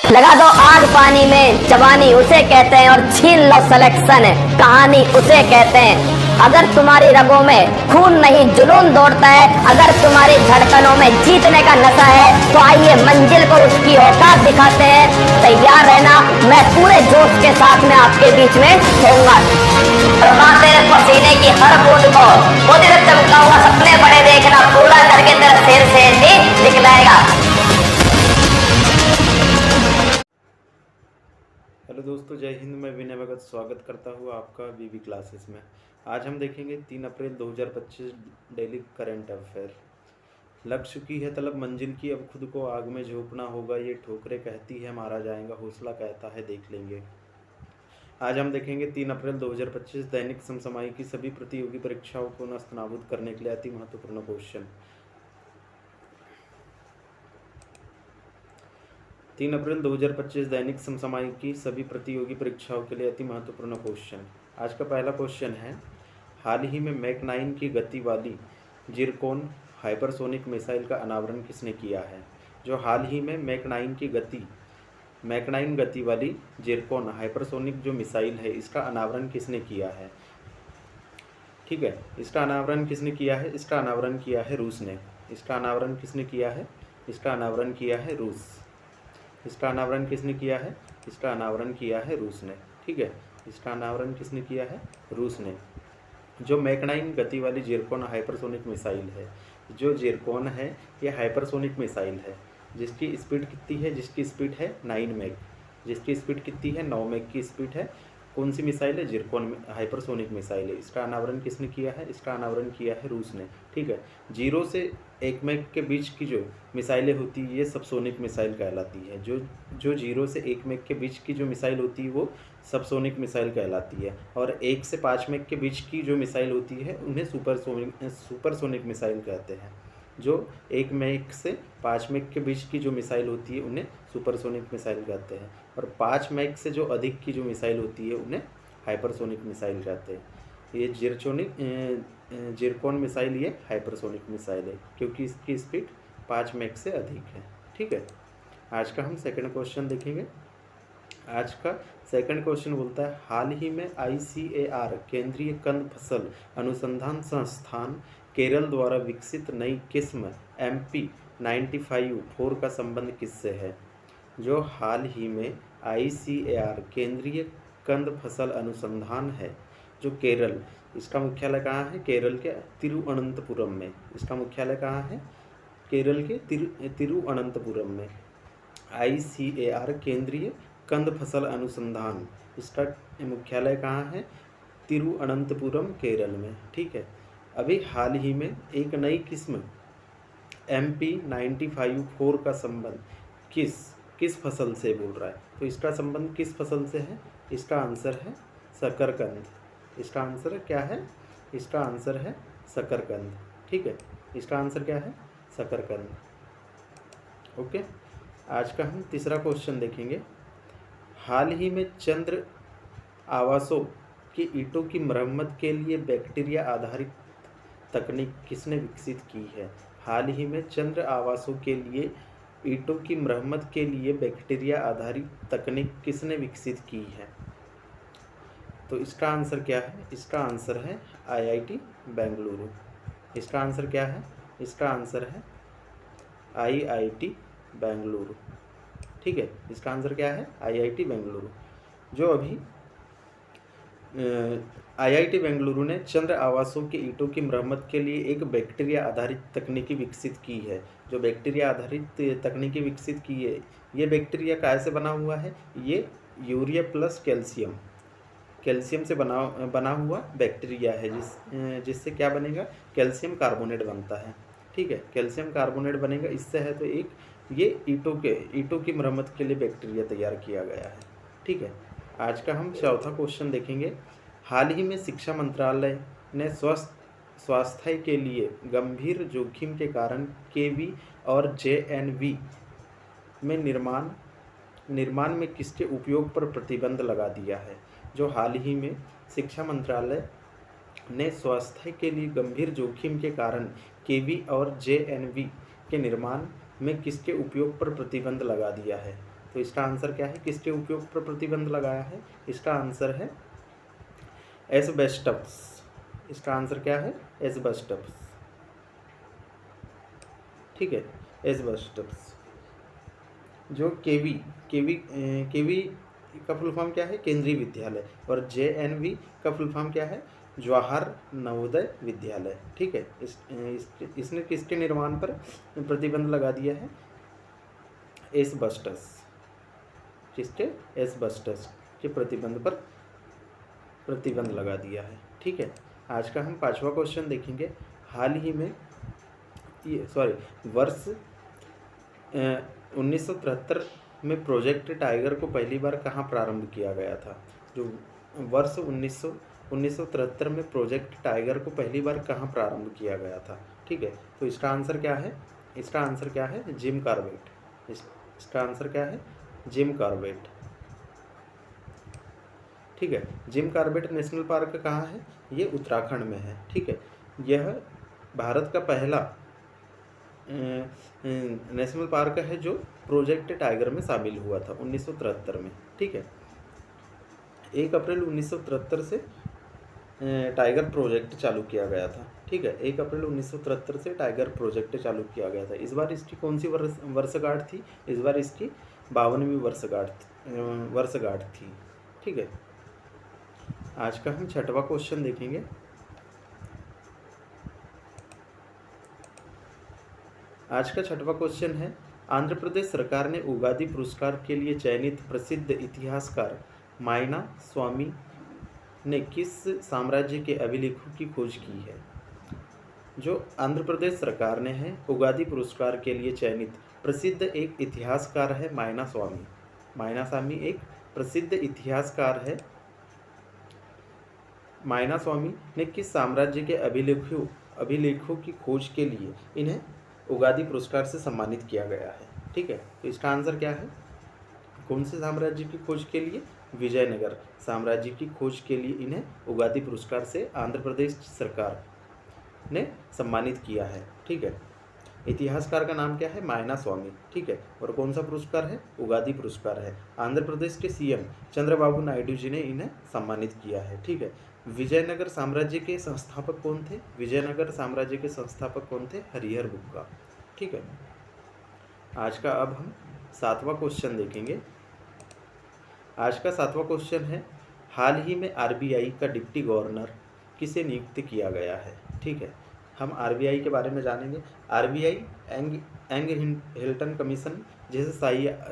लगा दो आग पानी में, जवानी उसे कहते हैं, और छीन लो सिलेक्शन, कहानी उसे कहते हैं। अगर तुम्हारी रगों में खून नहीं जुनून दौड़ता है, अगर तुम्हारी धड़कनों में जीतने का नशा है, तो आइए मंजिल को उसकी औकात दिखाते हैं। तैयार रहना, मैं पूरे जोश के साथ में आपके बीच में होऊंगा। तेरे पसीने की हर बूंद को वो तेरे चमकाऊंगा, सपने बड़े देखना, पूरा करके तेरा शेर शेर भी दिखलाएगा। हेलो दोस्तों, जय हिंद। मैं विनय भगत स्वागत करता हूँ आपका वीवी क्लासेस में। आज हम देखेंगे 3 अप्रैल 2025 डेली करंट अफेयर। लग चुकी है तलब मंजिल की, अब खुद को आग में झोंकना होगा, ये ठोकरें कहती है मारा जाएगा, हौसला कहता है देख लेंगे। आज हम देखेंगे 3 अप्रैल 2025 दैनिक समसामयिक की सभी प्रतियोगी परीक्षाओं को नस्तनाबूद करने के लिए अति महत्वपूर्ण क्वेश्चन। 3 अप्रैल 2025 दैनिक समसामयिक की सभी प्रतियोगी परीक्षाओं के लिए अति महत्वपूर्ण क्वेश्चन। आज का पहला क्वेश्चन है, हाल ही में मैक 9 की गति वाली जिरकोन हाइपरसोनिक मिसाइल का अनावरण किसने किया है? जो हाल ही में मैक 9 गति वाली जिरकोन हाइपरसोनिक जो मिसाइल है, इसका अनावरण किसने किया है? ठीक है, इसका अनावरण किसने किया है? इसका अनावरण किया है रूस ने। इसका अनावरण किसने किया है? इसका अनावरण किया है रूस। इसका अनावरण किसने किया है? इसका अनावरण किया है रूस ने। ठीक है, इसका अनावरण किसने किया है? रूस ने। जो मैक 9 गति वाली जिरकोन हाइपरसोनिक मिसाइल है, जो जिरकोन है ये हाइपरसोनिक मिसाइल है, जिसकी स्पीड कितनी है? जिसकी स्पीड है 9 मैक। जिसकी स्पीड कितनी है? 9 मैक की स्पीड है। कौन सी मिसाइल है? जिरकोन हाइपरसोनिक मिसाइल है। इसका अनावरण किसने किया है? इसका अनावरण किया है रूस ने। ठीक है, 0 से 1 मैक के बीच की जो मिसाइलें होती है ये सबसोनिक मिसाइल कहलाती है। जो 0 से 1 मैक के बीच की जो मिसाइल होती है वो सबसोनिक मिसाइल कहलाती है। और 1 से 5 मैक के बीच की जो मिसाइल होती है उन्हें सुपरसोनिक मिसाइल कहते हैं। जो 1 मैक से 5 मैक के बीच की जो मिसाइल होती है उन्हें सुपरसोनिक मिसाइल कहते हैं। और 5 मैक से जो अधिक की जो मिसाइल होती है उन्हें हाइपरसोनिक मिसाइल कहते हैं। ये जिरकोन मिसाइल ये हाइपरसोनिक मिसाइल है, क्योंकि इसकी स्पीड 5 मैक से अधिक है। ठीक है, आज का हम सेकंड क्वेश्चन देखेंगे। आज का सेकंड क्वेश्चन बोलता है, हाल ही में ICAR केंद्रीय कंद फसल अनुसंधान संस्थान केरल द्वारा विकसित नई किस्म MP95 का संबंध किससे है? जो हाल ही में ICAR केंद्रीय कंद फसल अनुसंधान है जो केरल, इसका मुख्यालय कहाँ है? केरल के तिरुवनंतपुरम में। इसका मुख्यालय कहाँ है? केरल के तिरुवनंतपुरम में। ICAR केंद्रीय कंद फसल अनुसंधान, इसका मुख्यालय कहाँ है? तिरुवनंतपुरम, केरल में। ठीक है, अभी हाल ही में एक नई किस्म MP95 का संबंध किस फसल से बोल रहा है? तो इसका संबंध किस फसल से है? इसका आंसर है शकरकंद। इसका आंसर क्या है? इसका आंसर है शकरकंद। ठीक है, इसका आंसर क्या है? शकरकंद। ओके, आज का हम तीसरा क्वेश्चन देखेंगे। हाल ही में चंद्र आवासों की ईंटों की मरम्मत के लिए बैक्टीरिया आधारित तकनीक किसने विकसित की है? हाल ही में चंद्र आवासों के लिए ईंटों की मरम्मत के लिए बैक्टीरिया आधारित तकनीक किसने विकसित की है? तो इसका आंसर क्या है? इसका आंसर है IIT बेंगलुरु। इसका आंसर क्या है? इसका आंसर है IIT बेंगलुरु। ठीक है, इसका आंसर क्या है? IIT बेंगलुरु। जो अभी IIT बेंगलुरु ने चंद्र आवासों के ईंटों की मरम्मत के लिए एक बैक्टीरिया आधारित तकनीकी विकसित की है। जो बैक्टीरिया आधारित तकनीकी विकसित की है, ये बैक्टीरिया कैसे बना हुआ है? ये यूरिया प्लस कैल्शियम से बना हुआ बैक्टीरिया है, जिससे क्या बनेगा? कैल्शियम कार्बोनेट बनता है। ठीक है, कैल्शियम कार्बोनेट बनेगा, इससे है तो एक ये ईंटों की मरम्मत के लिए बैक्टीरिया तैयार किया गया है। ठीक है, आज का हम चौथा क्वेश्चन देखेंगे। हाल ही में शिक्षा मंत्रालय ने स्वास्थ्य के लिए गंभीर जोखिम के कारण KV और JNV में निर्माण में किसके उपयोग पर प्रतिबंध लगा दिया है? जो हाल ही में शिक्षा मंत्रालय ने स्वास्थ्य के लिए गंभीर जोखिम के कारण KV और JNV के निर्माण में किसके उपयोग पर प्रतिबंध लगा दिया है? तो इसका आंसर क्या है, किसके उपयोग पर प्रतिबंध लगाया है? इसका आंसर है एस्बेस्टस। इसका आंसर क्या है? एस्बेस्टस। ठीक है, एस्बेस्टस। जो केवी का फुल फॉर्म क्या है? केंद्रीय विद्यालय। और JNV का फुल फॉर्म क्या है? जवाहर नवोदय विद्यालय। ठीक है, इसने किसके निर्माण पर प्रतिबंध लगा दिया है? एस्बेस्टस। किसके? एस्बेस्टस के प्रतिबंध पर प्रतिबंध लगा दिया है। ठीक है, आज का हम 5वां क्वेश्चन देखेंगे। हाल ही में वर्ष 1973 में प्रोजेक्ट टाइगर को पहली बार कहाँ प्रारंभ किया गया था? जो वर्ष 1973 में प्रोजेक्ट टाइगर को पहली बार कहाँ प्रारंभ किया गया था? ठीक है, तो इसका आंसर क्या है? इसका आंसर क्या है? Jim Corbett. इसका आंसर क्या है? Jim Corbett. ठीक है, जिम कॉर्बेट नेशनल पार्क कहाँ है? ये उत्तराखंड में है। ठीक है, यह भारत का पहला नेशनल पार्क है जो प्रोजेक्ट टाइगर में शामिल हुआ था 1973 में। ठीक है, 1 अप्रैल 1973 से टाइगर प्रोजेक्ट चालू किया गया था। ठीक है, 1 अप्रैल 1973 से टाइगर प्रोजेक्ट चालू किया गया था। इस बार इसकी कौन सी वर्षगांठ थी? इस बार इसकी 52वीं वर्षगांठ थी। ठीक है, आज का हम 6वां क्वेश्चन देखेंगे। आज का 6वां क्वेश्चन है, आंध्र प्रदेश सरकार ने उगादी पुरस्कार के लिए चयनित प्रसिद्ध इतिहासकार मायना स्वामी ने किस साम्राज्य के अभिलेखों की खोज की है? जो आंध्र प्रदेश सरकार ने है उगादी पुरस्कार के लिए चयनित प्रसिद्ध एक इतिहासकार है मायना स्वामी। मायना स्वामी एक प्रसिद्ध इतिहासकार है। मायना स्वामी ने किस साम्राज्य के अभिलेखों की खोज के लिए इन्हें उगादी पुरस्कार से सम्मानित किया गया है? ठीक है, तो इसका आंसर क्या है? कौन से साम्राज्य की खोज के लिए? विजयनगर साम्राज्य की खोज के लिए इन्हें उगादी पुरस्कार से आंध्र प्रदेश सरकार ने सम्मानित किया है। ठीक है, इतिहासकार का नाम क्या है? मायना स्वामी। ठीक है, और कौन सा पुरस्कार है? उगादी पुरस्कार है। आंध्र प्रदेश के CM चंद्रबाबू नायडू जी ने इन्हें सम्मानित किया है। ठीक है, विजयनगर साम्राज्य के संस्थापक कौन थे? विजयनगर साम्राज्य के संस्थापक कौन थे? हरिहर बुक्का। ठीक है, आज का अब हम 7वां क्वेश्चन देखेंगे। आज का 7वां क्वेश्चन है, हाल ही में RBI का डिप्टी गवर्नर किसे नियुक्त किया गया है? ठीक है, हम RBI के बारे में जानेंगे। RBI एंग हिल्टन कमीशन, जिसे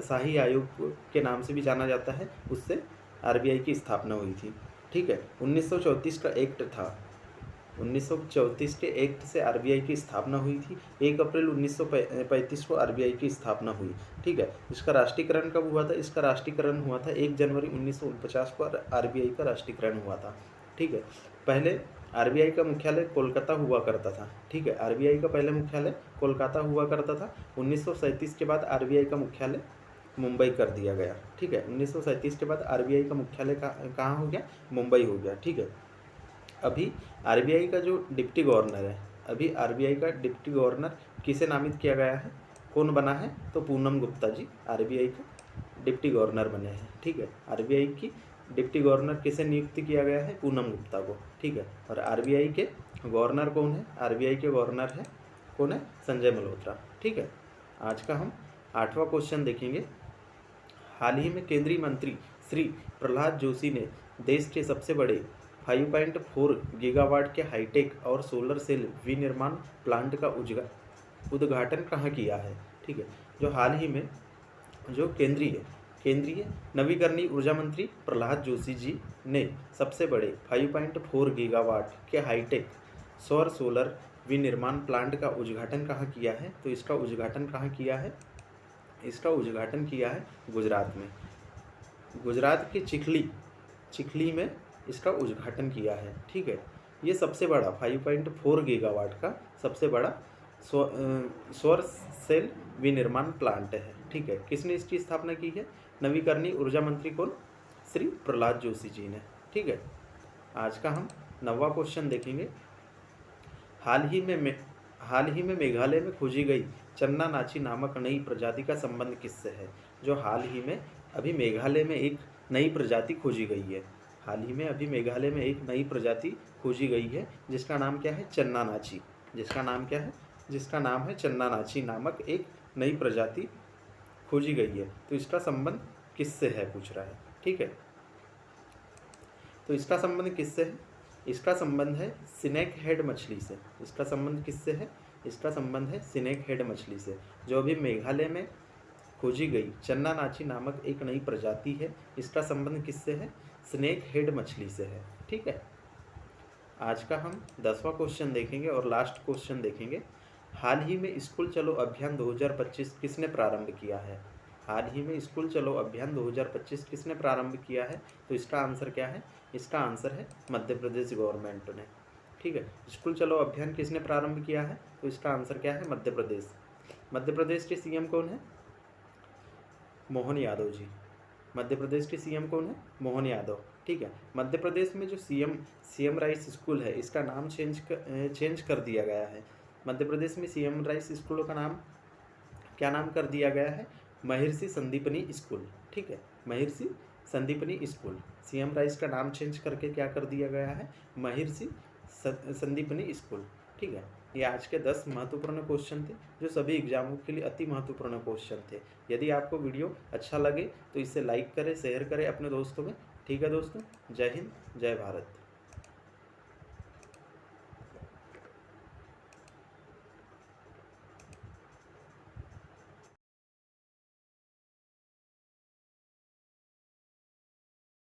शाही आयोग के नाम से भी जाना जाता है, उससे RBI की स्थापना हुई थी। ठीक है, 1934 का एक्ट था। 1934 के एक्ट से RBI की स्थापना हुई थी। 1 अप्रैल 1935 को RBI की स्थापना हुई। ठीक है, इसका राष्ट्रीयकरण कब हुआ था? इसका राष्ट्रीयकरण हुआ था 1 जनवरी 1949 को RBI का राष्ट्रीयकरण हुआ था। ठीक है, पहले RBI का मुख्यालय कोलकाता हुआ करता था। ठीक है, RBI का पहले मुख्यालय कोलकाता हुआ करता था। 1937 के बाद RBI का मुख्यालय मुंबई कर दिया गया। ठीक है, 1937 के बाद RBI का मुख्यालय कहाँ हो गया? मुंबई हो गया। ठीक है, अभी RBI का जो डिप्टी गवर्नर है, अभी RBI का डिप्टी गवर्नर किसे नामित किया गया है? कौन बना है? तो पूनम गुप्ता जी RBI का डिप्टी गवर्नर बने हैं। ठीक है, RBI की डिप्टी गवर्नर किसे नियुक्त किया गया है? पूनम गुप्ता को। ठीक है, और RBI के गवर्नर कौन है? RBI के गवर्नर है कौन है? संजय मल्होत्रा। ठीक है, आज का हम 8वां क्वेश्चन देखेंगे। हाल ही में केंद्रीय मंत्री श्री प्रहलाद जोशी ने देश के सबसे बड़े 5.4 गीगावाट के हाईटेक और सोलर सेल विनिर्माण प्लांट का उद्घाटन कहाँ किया है? ठीक है, जो हाल ही में जो केंद्रीय नवीकरणीय ऊर्जा मंत्री प्रहलाद जोशी जी ने सबसे बड़े 5.4 गीगावाट के हाईटेक सौर सोलर विनिर्माण प्लांट का उद्घाटन कहाँ किया है? तो इसका उद्घाटन कहाँ किया है? इसका उद्घाटन किया है गुजरात में। गुजरात के चिखली में इसका उद्घाटन किया है। ठीक है, ये सबसे बड़ा 5.4 गीगावाट का सबसे बड़ा सौर सेल विनिर्माण प्लांट है। ठीक है, किसने इसकी स्थापना की है? नवीकरणीय ऊर्जा मंत्री कौन? श्री प्रहलाद जोशी जी ने। ठीक है, आज का हम 9वां क्वेश्चन देखेंगे। हाल ही में हाल ही में मेघालय में खोजी गई चन्ना नाची नामक नई प्रजाति का संबंध किससे है? जो हाल ही में अभी मेघालय में एक नई प्रजाति खोजी गई है, हाल ही में अभी मेघालय में एक नई प्रजाति खोजी गई है जिसका नाम क्या है? चन्ना नाची। जिसका नाम क्या है? जिसका नाम है चन्ना नाची नामक एक नई प्रजाति खोजी गई है। तो इसका संबंध किससे है पूछ रहा है, ठीक है। तो इसका संबंध किससे है? इसका संबंध है स्नेक हेड मछली से। इसका संबंध किससे है? इसका संबंध है स्नेक हेड मछली से, जो अभी मेघालय में खोजी गई चन्ना नाची नामक एक नई प्रजाति है। इसका संबंध किससे है? स्नेक हेड मछली से है, ठीक है। आज का हम 10वां क्वेश्चन देखेंगे और लास्ट क्वेश्चन देखेंगे। हाल ही में स्कूल चलो अभियान 2025 किसने प्रारंभ किया है? हाल ही में स्कूल चलो अभियान 2025 किसने प्रारंभ किया है? तो इसका आंसर क्या है? इसका आंसर है मध्य प्रदेश गवर्नमेंट ने, ठीक है। स्कूल चलो अभियान किसने प्रारंभ किया है? तो इसका आंसर क्या है? मध्य प्रदेश। मध्य प्रदेश के सीएम कौन है? मोहन यादव जी। मध्य प्रदेश के सीएम कौन है? मोहन यादव, ठीक है। मध्य प्रदेश में जो सीएम राइस स्कूल है इसका नाम चेंज कर दिया गया है। मध्य प्रदेश में सीएम राइस स्कूलों का नाम क्या नाम कर दिया गया है? महर्षि संदीपनी स्कूल, ठीक है। महर्षि संदीपनी स्कूल। सीएम राइस का नाम चेंज करके क्या कर दिया गया है? महर्षि संदीपनी स्कूल, ठीक है। ये आज के 10 महत्वपूर्ण क्वेश्चन थे जो सभी एग्जामों के लिए अति महत्वपूर्ण क्वेश्चन थे। यदि आपको वीडियो अच्छा लगे तो इसे लाइक करें, शेयर करें अपने दोस्तों में, ठीक है दोस्तों। जय हिंद, जय भारत।